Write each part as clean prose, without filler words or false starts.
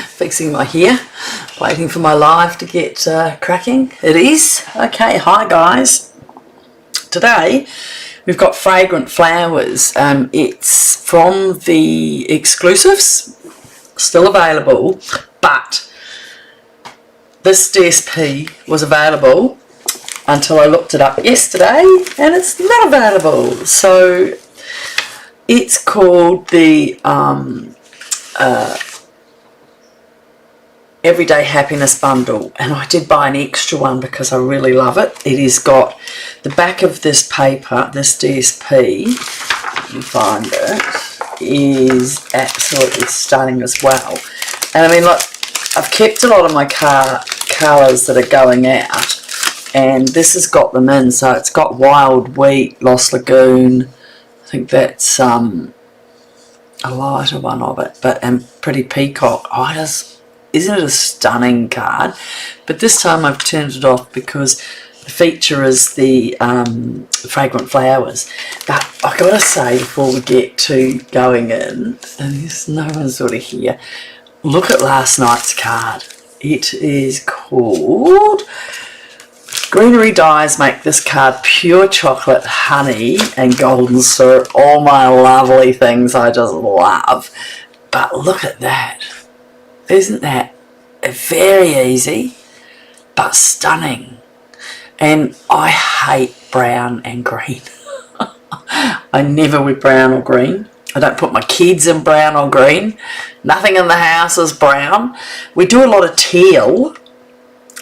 Fixing my hair, waiting for my live to get cracking. It is. Okay, hi guys. Today we've got Fragrant Flowers. It's from the exclusives, still available, but this DSP was available until I looked it up yesterday and it's not available. So it's called the Everyday Happiness Bundle, and I did buy an extra one because I really love it. It has got the back of this paper, this DSP, let me find it, is absolutely stunning as well. And I mean, look, I've kept a lot of my colours that are going out, and this has got them in. So it's got Wild Wheat, Lost Lagoon, I think that's a lighter one of it, but Pretty Peacock. Isn't it a stunning card? But this time I've turned it off because the feature is the Fragrant Flowers. But I've got to say, before we get to going in, and there's no one sort of here, look at last night's card. It is called Greenery Dyes Make This Card Pure Chocolate, Honey and Golden Syrup. All my lovely things I just love. But look at that. Isn't that very easy but stunning? And I hate brown and green. I never wear brown or green. I don't put my kids in brown or green. Nothing in the house is brown. We do a lot of teal.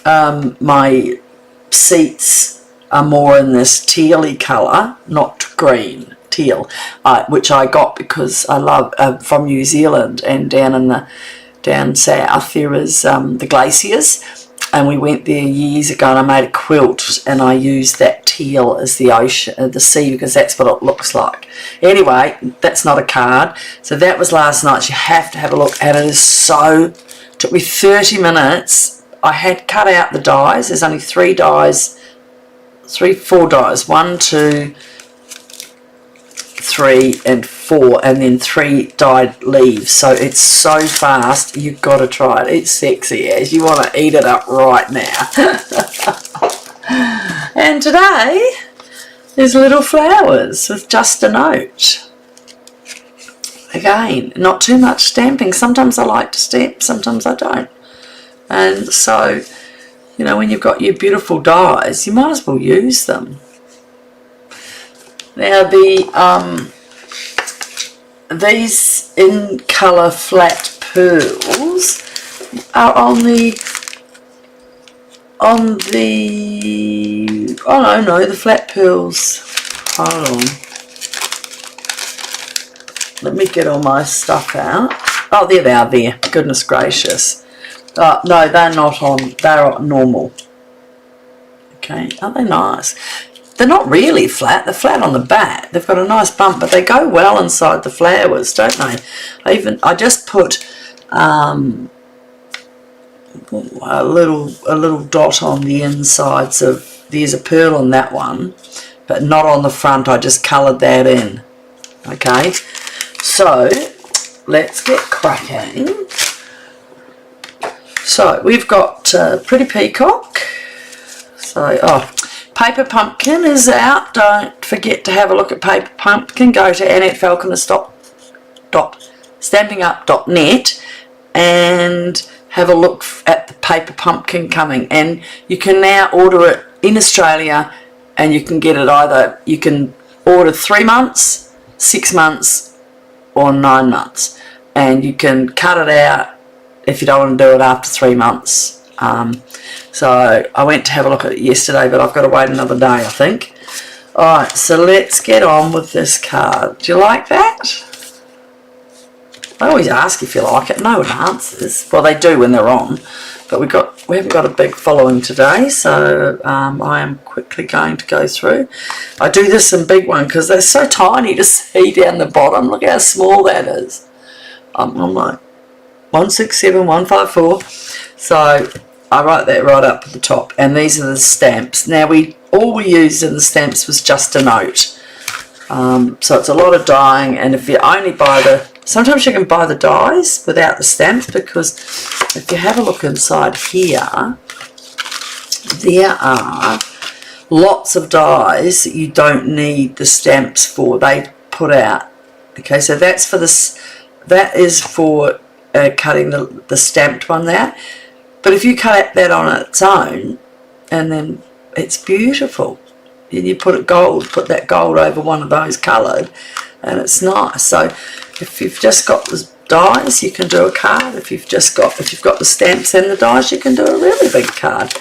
My seats are more in this tealy colour, not green, teal, which I got because I love from New Zealand, and down south there is the glaciers, and we went there years ago and I made a quilt and I used that teal as the ocean, the sea, because that's what it looks like. Anyway, that's not a card. So that was last night. You have to have a look at it. It is so, took me 30 minutes. I had cut out the dies. There's only 4 dies, 1, 2, 3 and 4, and then 3 dyed leaves. So it's so fast, you've got to try it. It's sexy as you want to eat it up right now. And today there's little flowers with just a note. Again, not too much stamping. Sometimes I like to stamp, sometimes I don't. And so, you know, when you've got your beautiful dies, you might as well use them. Now these in colour flat pearls are on the oh no, the flat pearls, hold on, let me get all my stuff out. Oh, there they are there, goodness gracious. No, they're not on, they're normal. Okay, aren't they nice? They're not really flat, they're flat on the back. They've got a nice bump, but they go well inside the flowers, don't they? I just put a little dot on the insides of, there's a pearl on that one, but not on the front. I just coloured that in. Okay, so let's get cracking. So we've got Pretty Peacock. So, Paper Pumpkin is out. Don't forget to have a look at Paper Pumpkin. Go to AnnetteFalconer.stampinup.net and have a look at the Paper Pumpkin coming. And you can now order it in Australia, and you can get it either, you can order 3 months, 6 months or 9 months. And you can cut it out if you don't want to do it after 3 months. So I went to have a look at it yesterday, but I've got to wait another day, I think. Alright, so let's get on with this card. Do you like that? I always ask if you like it. No one answers. Well, they do when they're on, but we haven't got a big following today, so I am quickly going to go through. I do this in big one because they're so tiny to see down the bottom. Look how small that is. I'm like 167, 154. So I write that right up at the top, and these are the stamps. Now all we used in the stamps was just a note. So it's a lot of dyeing, and if you only buy the, sometimes you can buy the dies without the stamps, because if you have a look inside here, there are lots of dies that you don't need the stamps for. They put out. Okay, so that's for this. That is for cutting the stamped one out. But if you cut that on its own, and then it's beautiful. And you put it gold, put that gold over one of those coloured, and it's nice. So if you've just got the dies, you can do a card. If you've got the stamps and the dies, you can do a really big card.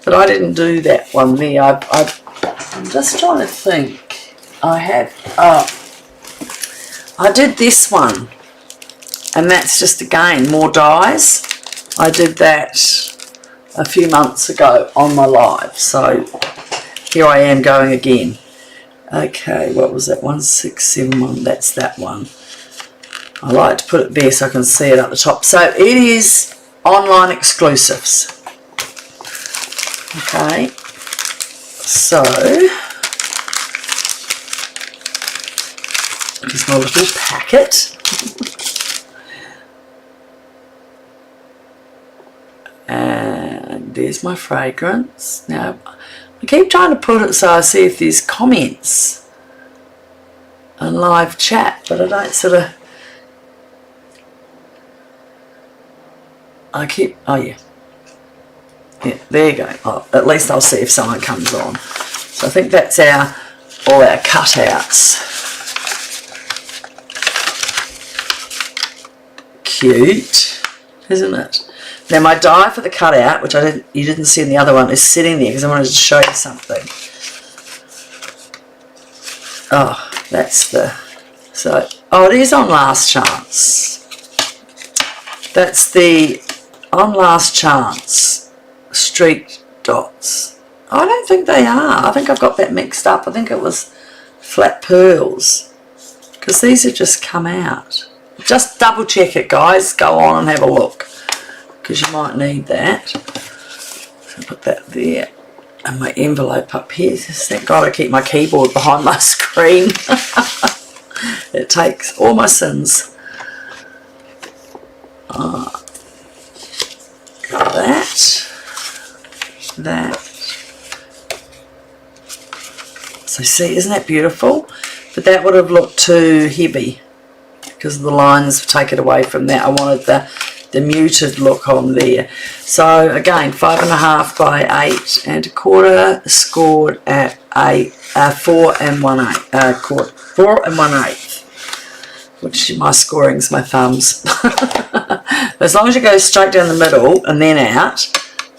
But I didn't do that one there. I'm just trying to think. I did this one, and that's just again more dies. I did that a few months ago on my live, so here I am going again. Okay, what was that? 1671. That's that one. I like to put it there so I can see it at the top. So it is online exclusives. Okay, so here's my little packet. And there's my fragrance. Now, I keep trying to put it so I see if there's comments and live chat, but I don't sort of... oh yeah. Yeah, there you go. Oh, at least I'll see if someone comes on. So I think that's all our cutouts. Cute, isn't it? Now my die for the cutout, which you didn't see in the other one, is sitting there because I wanted to show you something. Oh, that's the... So, oh, it is on Last Chance. That's the On Last Chance streak dots. I don't think they are. I think I've got that mixed up. I think it was flat pearls, because these have just come out. Just double check it, guys. Go on and have a look, because you might need that. So put that there, and my envelope up here. Thank God I keep my keyboard behind my screen. It takes all my sins. That. So see, isn't that beautiful? But that would have looked too heavy because the lines take it away from that. I wanted the muted look on there. So again, 5.5 by 8 1/4, scored at 4 1/8, 4 1/8. Which my scoring's my thumbs. As long as you go straight down the middle and then out,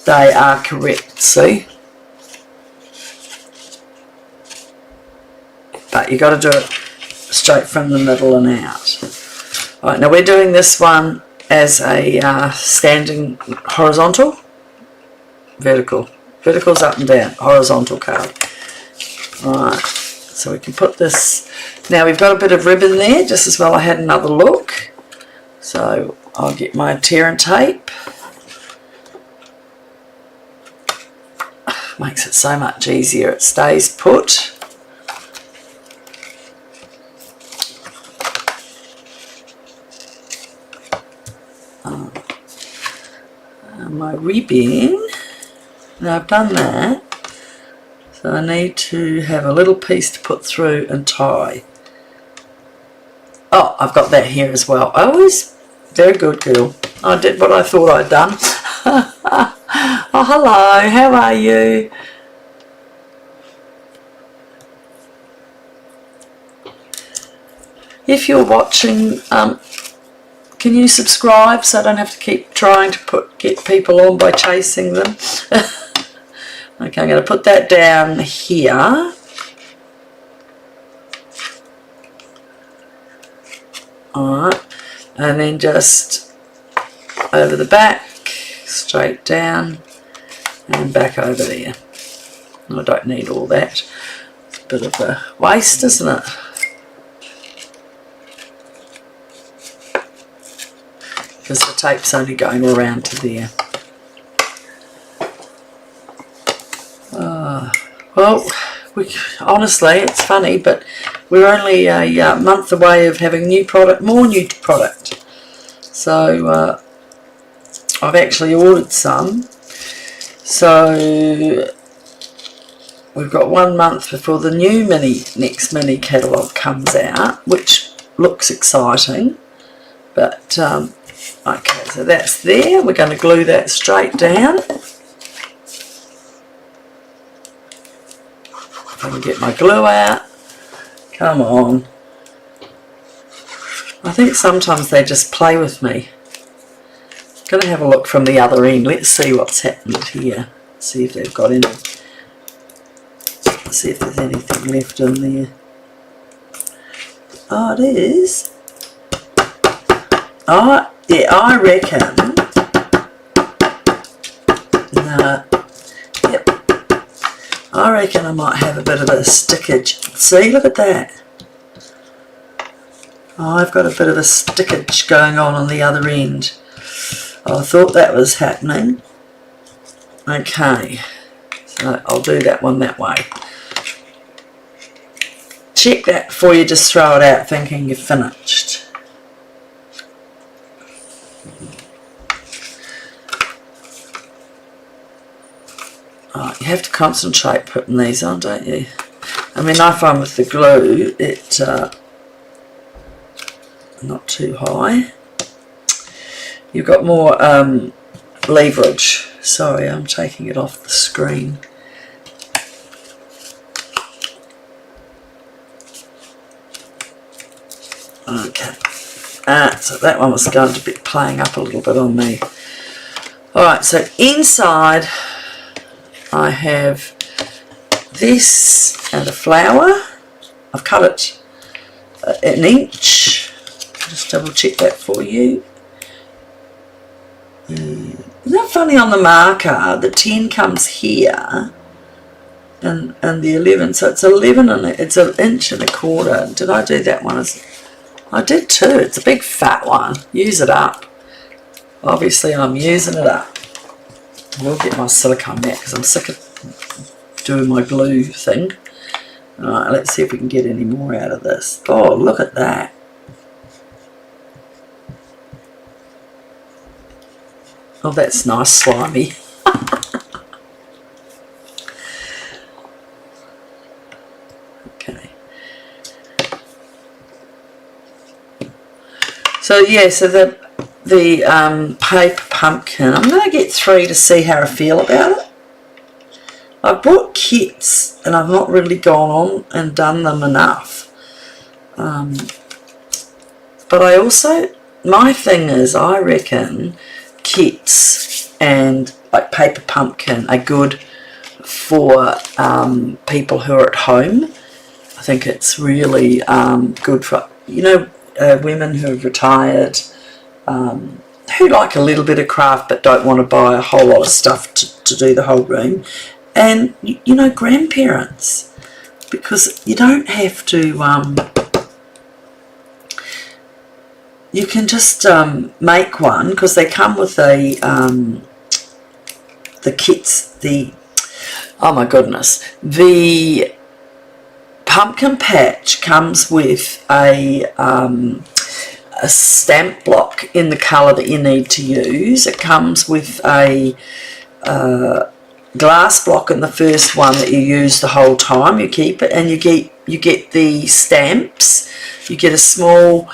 they are correct, see? But you got to do it straight from the middle and out. Alright, now we're doing this one as a standing horizontal, vertical. Vertical's up and down, horizontal card. Alright, so we can put this... Now we've got a bit of ribbon there, just as well I had another look. So I'll get my tear and tape. Makes it so much easier, it stays put. My ribbon, now I've done that, so I need to have a little piece to put through and tie. Oh, I've got that here as well. Always very good, girl. I did what I thought I'd done. Oh, hello, how are you? If you're watching, can you subscribe so I don't have to keep trying to get people on by chasing them? Okay, I'm going to put that down here. Alright, and then just over the back, straight down, and back over there. I don't need all that. It's a bit of a waste, isn't it? Because the tape's only going around to there. Well, honestly, it's funny, but we're only a month away of having new product, more new product. So I've actually ordered some. So we've got 1 month before the new next mini catalogue comes out, which looks exciting. But okay, so that's there. We're going to glue that straight down. If I can get my glue out. Come on. I think sometimes they just play with me. I'm going to have a look from the other end. Let's see what's happened here. See if they've got any. See if there's anything left in there. Oh, it is. Oh, yeah, I reckon. No. Yep. I reckon I might have a bit of a stickage. See, look at that. Oh, I've got a bit of a stickage going on the other end. Oh, I thought that was happening. Okay. So I'll do that one that way. Check that before you just throw it out thinking you're finished. Oh, you have to concentrate putting these on, don't you? I mean, I find with the glue, it not too high. You've got more leverage. Sorry, I'm taking it off the screen. Okay, so that one was going to be playing up a little bit on me. Alright, so inside I have this and a flower. I've cut it 1 inch. I'll just double check that for you. Isn't that funny on the marker? The 10 comes here and the 11, so it's 11 and it's 1 inch and a quarter. Did I do that one? I did too. It's a big fat one. Use it up. Obviously I'm using it up. I will get my silicone mat because I'm sick of doing my glue thing. Alright, let's see if we can get any more out of this. Oh, look at that. Oh, that's nice, slimy. Okay. So yeah, so the paper pumpkin, I'm going to get 3 to see how I feel about it. I've bought kits and I've not really gone on and done them enough. But I also, my thing is, I reckon kits and like paper pumpkin are good for people who are at home. I think it's really good for, you know, women who have retired, who like a little bit of craft but don't want to buy a whole lot of stuff to do the whole room, and you know, grandparents, because you don't have to, you can just make one, because they come with a the kits, oh my goodness, the pumpkin patch comes with a stamp block in the colour that you need to use. It comes with a glass block in the first one that you use the whole time. You keep it, and you get the stamps. You get a small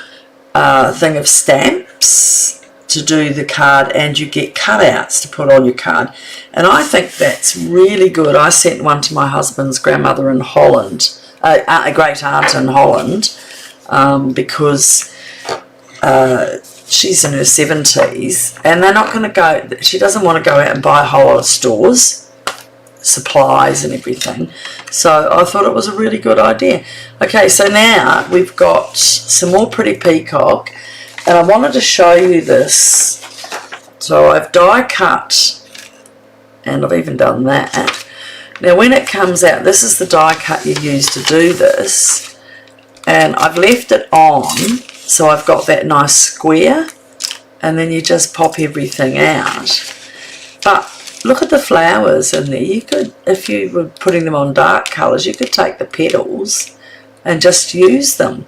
thing of stamps to do the card, and you get cutouts to put on your card. And I think that's really good. I sent one to my husband's grandmother in Holland, a great aunt in Holland, because she's in her 70s, and they're not going to go, she doesn't want to go out and buy a whole lot of stores, supplies and everything. So I thought it was a really good idea. Okay, so now we've got some more pretty peacock, and I wanted to show you this. So I've die cut, and I've even done that. Now when it comes out, this is the die cut you use to do this, and I've left it on so I've got that nice square, and then you just pop everything out. But look at the flowers in there. You could, if you were putting them on dark colours, you could take the petals and just use them.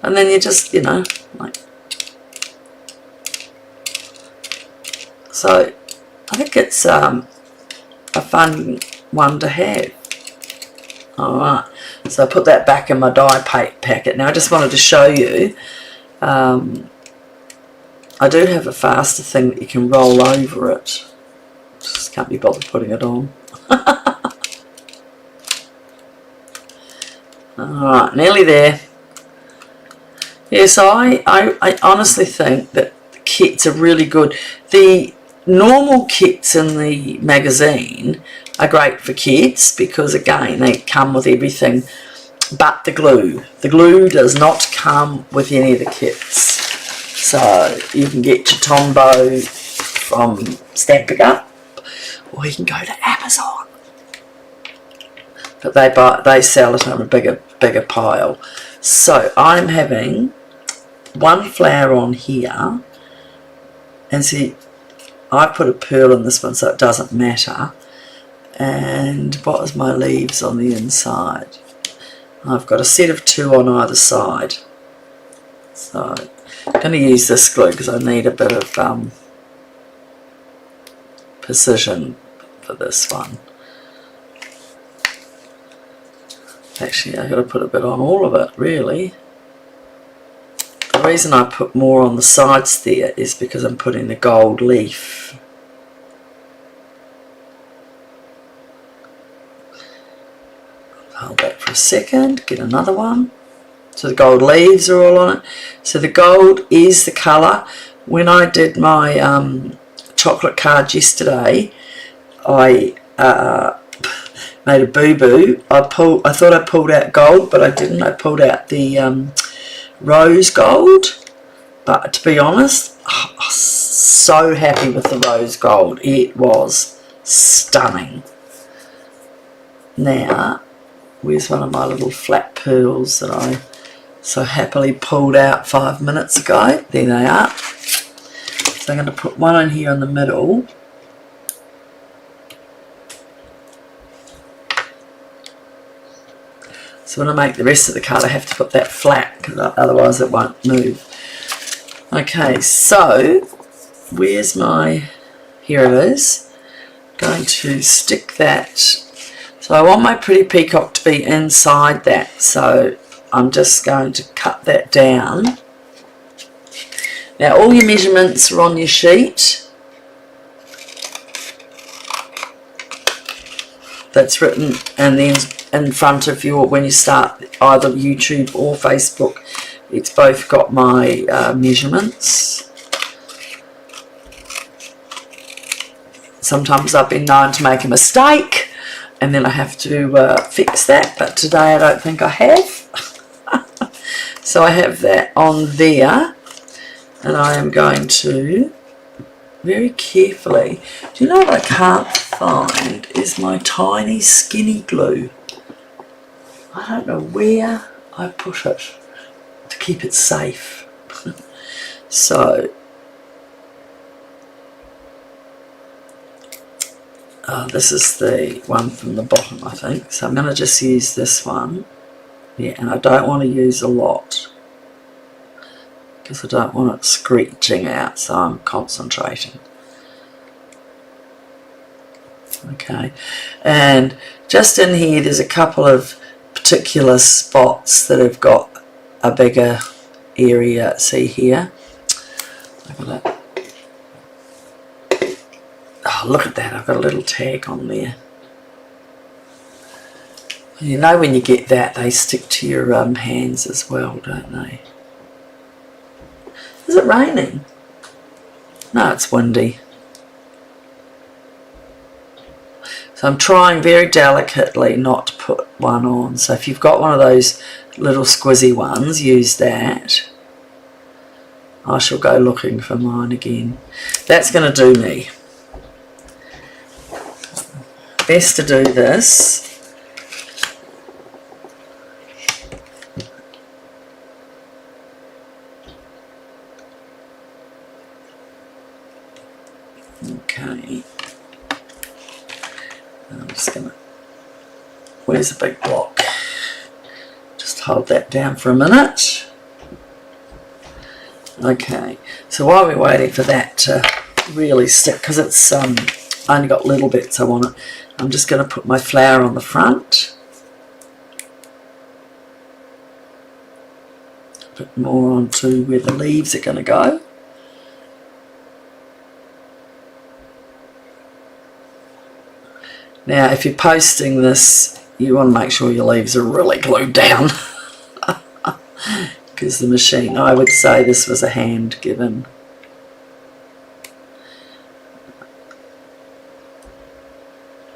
And then you just, you know, like, so I think it's a fun one to have. Alright, so I put that back in my die packet. Now I just wanted to show you, I do have a faster thing that you can roll over it. Just can't be bothered putting it on. Alright, nearly there. Yes, I honestly think that the kits are really good. The normal kits in the magazine are great for kids because, again, they come with everything but the glue. The glue does not come with any of the kits. So you can get your Tombow from Stampin Up, or you can go to Amazon. But they sell it on a bigger pile. So I'm having one flower on here, and see, I put a pearl in this one so it doesn't matter. And what is my leaves on the inside? I've got a set of 2 on either side. So I'm going to use this glue because I need a bit of precision for this one. Actually, I've got to put a bit on all of it, really. The reason I put more on the sides there is because I'm putting the gold leaf. Hold that for a second, get another one. So the gold leaves are all on it. So the gold is the colour. When I did my chocolate cards yesterday, I made a boo-boo. I thought I pulled out gold, but I didn't. I pulled out the rose gold. But to be honest, I was so happy with the rose gold. It was stunning. Now, where's one of my little flat pearls that I so happily pulled out 5 minutes ago? There they are. So I'm going to put one in here in the middle. So when I make the rest of the card, I have to put that flat because otherwise it won't move. Okay, so where's my, here it is. I'm going to stick that. So I want my pretty peacock to be inside that, so I'm just going to cut that down. Now all your measurements are on your sheet. That's written, and then in front of your, when you start either YouTube or Facebook, it's both got my measurements. Sometimes I've been known to make a mistake and then I have to fix that, but today I don't think I have. So I have that on there, and I am going to very carefully, do you know what I can't find is my tiny skinny glue. I don't know where I put it to keep it safe. So this is the one from the bottom, I think. So I'm going to just use this one. Yeah, and I don't want to use a lot because I don't want it screeching out, so I'm concentrating. Okay, and just in here there's a couple of particular spots that have got a bigger area. See here? Oh, look at that, I've got a little tag on there. You know when you get that, they stick to your hands as well, don't they? Is it raining? No, it's windy. So I'm trying very delicately not to put one on. So if you've got one of those little squizzy ones, use that. I shall go looking for mine again. That's going to do me. Best to do this. Okay. I'm just going to, where's the big block? Just hold that down for a minute. Okay, so while we're waiting for that to really stick, because it's only got little bits I want it, I'm just going to put my flower on the front. A bit more onto where the leaves are going to go. Now, if you're posting this, you want to make sure your leaves are really glued down. Because the machine, I would say this was a hand given.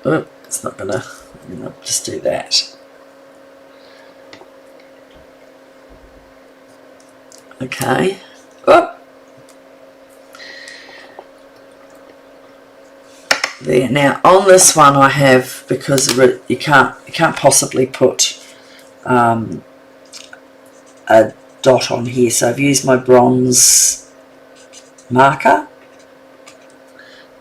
Oh, it's not gonna, I'm gonna just do that. Okay. Oh. There. Now on this one I have, because you can't possibly put a dot on here, so I've used my bronze marker.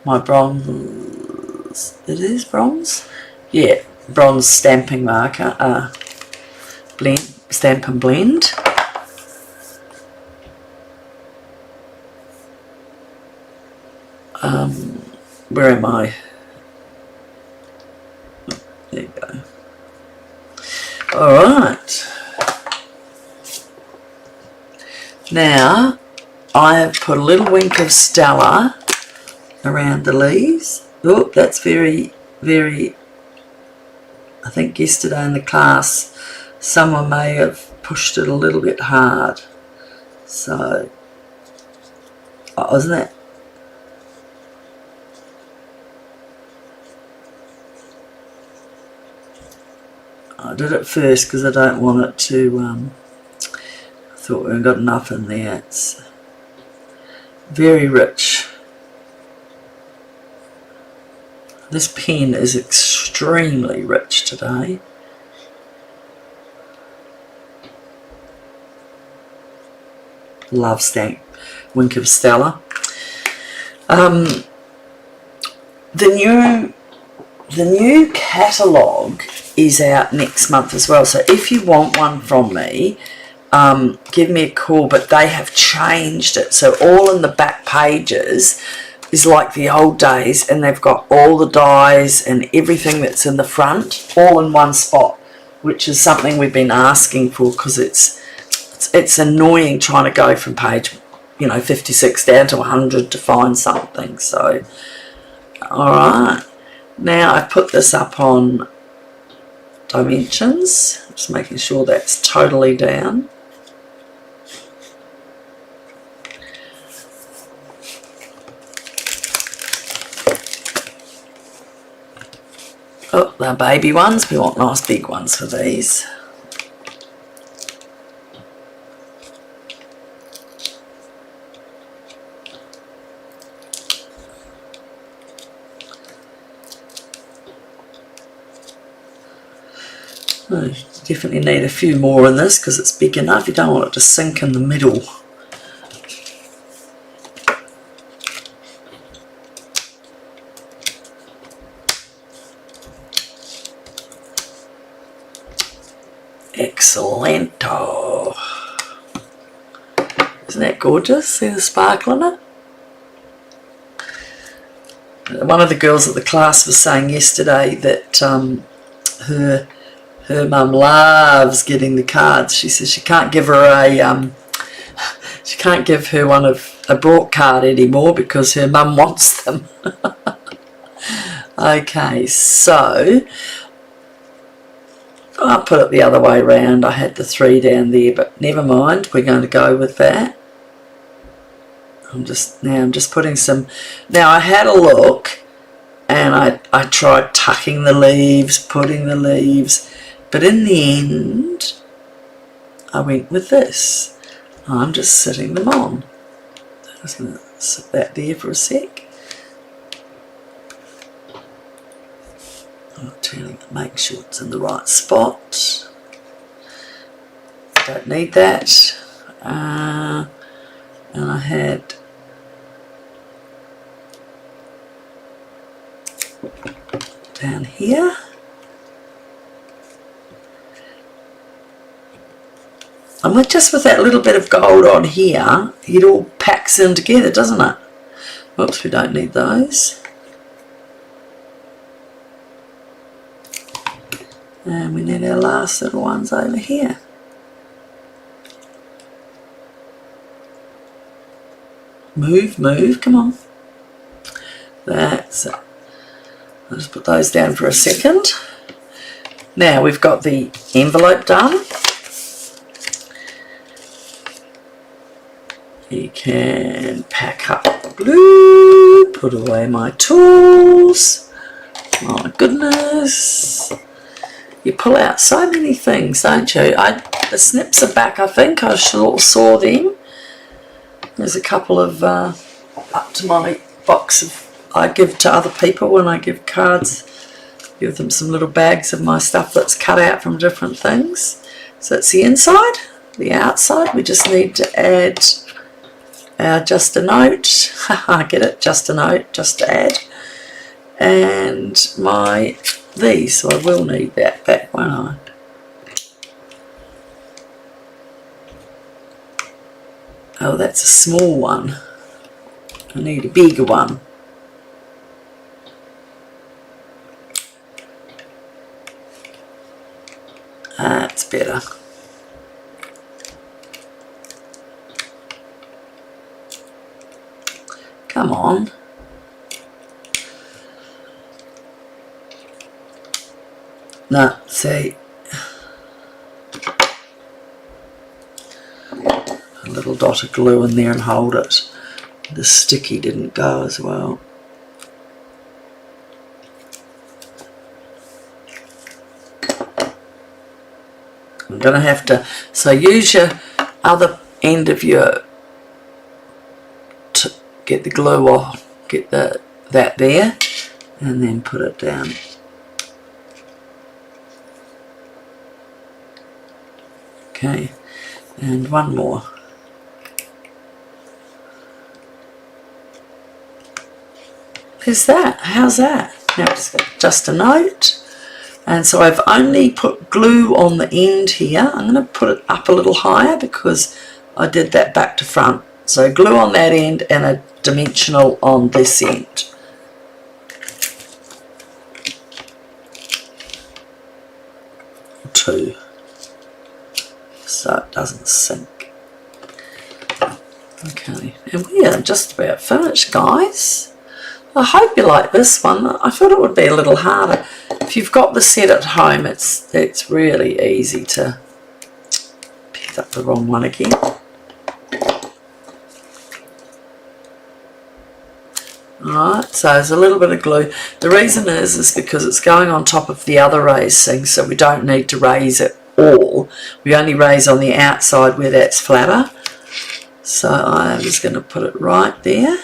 My bronze, it is bronze? Yeah, bronze stamping marker, blend, Stampin' Blend. Where am I? Oh, there you go. Alright. Now, I have put a little wink of Stella around the leaves. Oh, that's very, very, I think yesterday in the class someone may have pushed it a little bit hard. So, oh, isn't that? I did it first because I don't want it to, I thought we got enough in there. It's very rich. This pen is extremely rich today. Love stamp, Wink of Stella. The new catalogue is out next month as well, so if you want one from me, give me a call. But they have changed it, so all in the back pages is like the old days, and they've got all the dies and everything that's in the front all in one spot, which is something we've been asking for, because it's annoying trying to go from page 56 down to 100 to find something. So alright, now I've put this up on dimensions, just making sure that's totally down. Oh, they're baby ones, we want nice big ones for these. Oh, you definitely need a few more in this because it's big enough. You don't want it to sink in the middle. Excellento. Isn't that gorgeous? See the sparkle in it? One of the girls at the class was saying yesterday that her mum loves getting the cards. She says she can't give her a brought card anymore because her mum wants them. Okay, so I'll put it the other way around. I had the 3 down there, but never mind. We're going to go with that. I'm just putting some. Now I had a look, and I tried tucking the leaves, putting the leaves. But in the end, I went with this. I'm just sitting them on. I'm just going to sit that there for a sec. I'm turning to make sure it's in the right spot. Don't need that. And I had down here. And just with that little bit of gold on here, it all packs in together, doesn't it? Oops, we don't need those. And we need our last little ones over here. Move, move, come on. That's it. I'll just put those down for a second. Now we've got the envelope done. You can pack up the glue, put away my tools. My goodness. You pull out so many things, don't you? The snips are back, I think. I saw them. There's a couple of up to my box of I give to other people when I give cards. Give them some little bags of my stuff that's cut out from different things. So it's the inside. The outside, we just need to add our just a note. I get it, just a note, just to add. And these, so I will need that back, won't I? Oh, that's a small one. I need a bigger one. That's better. Come on. No, see. A little dot of glue in there and hold it. The sticky didn't go as well. I'm going to have to, so use your other end of your, to get the glue off, get that there, and then put it down. Okay, and one more. Who's that? How's that? Now just a note. And so I've only put glue on the end here. I'm going to put it up a little higher because I did that back to front. So glue on that end and a dimensional on this end. Two. So it doesn't sink. Okay, and we are just about finished, guys. I hope you like this one. I thought it would be a little harder. If you've got the set at home, it's really easy to pick up the wrong one again. Alright, so there's a little bit of glue. The reason is because it's going on top of the other raised thing, so we don't need to raise it all. We only raise on the outside where that's flatter. So I'm just going to put it right there.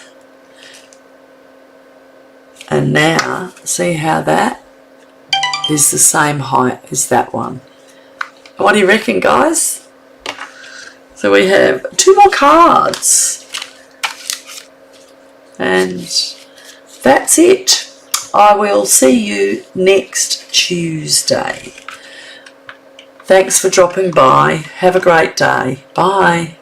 And now, see how that is the same height as that one. What do you reckon, guys? So we have 2 more cards. And that's it. I will see you next Tuesday. Thanks for dropping by. Have a great day. Bye.